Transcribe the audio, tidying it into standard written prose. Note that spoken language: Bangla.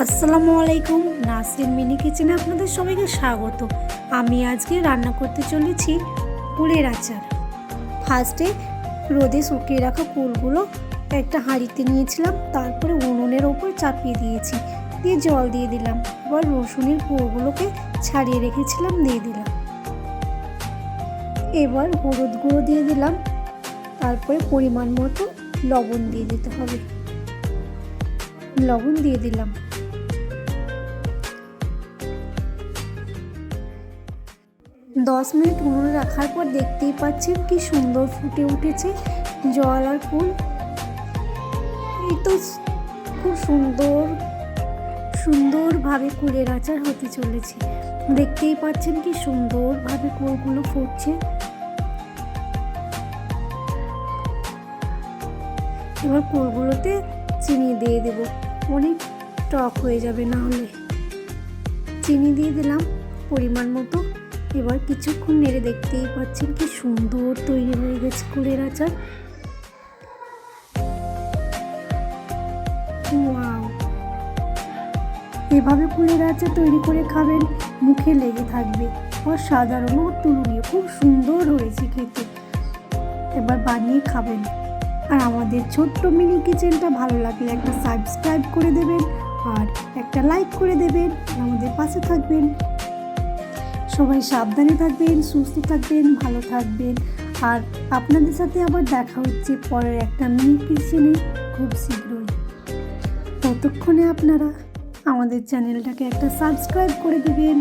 আসসালামু আলাইকুম। নাসরিন মিনি কিচেনে আপনাদের সবাইকে স্বাগত। আমি আজকে রান্না করতে চলেছি কুলের আচার। ফার্স্টে রোদে শুকিয়ে রাখা কুলগুলো একটা হাঁড়িতে নিয়েছিলাম, তারপরে উনুনের ওপর চাপিয়ে দিয়েছি, দিয়ে জল দিয়ে দিলাম। আবার রসুনের কোয়াগুলোকে ছাড়িয়ে রেখেছিলাম দিয়ে দিলাম। এবার হলুদ গুঁড়ো দিয়ে দিলাম, তারপরে পরিমাণ মতো লবণ দিয়ে দিতে হবে। লবণ দিয়ে দিলাম। দশ মিনিট উনুনে রাখার পর দেখতেই পাচ্ছেন কি সুন্দর ফুটে উঠেছে জল আর কুল। এই তো খুব সুন্দরভাবে কুলের আচার হতে চলেছে। দেখতেই পাচ্ছেন কি সুন্দরভাবে কুলগুলো ফুটছে। এবার কুলগুলোতে চিনি দিয়ে দেব, অনেক টক হয়ে যাবে না হলে। চিনি দিয়ে দিলাম পরিমাণ মতো। এবার কিছুক্ষণ নেড়ে দেখতেই পাচ্ছেন কি সুন্দর তৈরি হয়ে গেছে কুলের আচার। ওয়াও, এভাবে কুলের আচার তৈরি করে খাবেন, মুখে লেগে থাকবে। অসাধারণ, অতুলনীয়, খুব সুন্দর হয়েছে খেতে। এবার বানিয়ে খাবেন। আর আমাদের ছোট্ট মিনি কিচেনটা ভালো লাগলে একটা সাবস্ক্রাইব করে দেবেন আর একটা লাইক করে দেবেন, আমাদের পাশে থাকবেন। সবাই সাবধানে থাকবেন, সুস্থ থাকবেন, ভালো থাকবেন। আর আপনাদের সাথে আবার দেখা হচ্ছে পরের একটা মিনি কিচেনে খুব শীঘ্রই। ততক্ষণে আপনারা আমাদের চ্যানেলটাকে একটা সাবস্ক্রাইব করে দেবেন।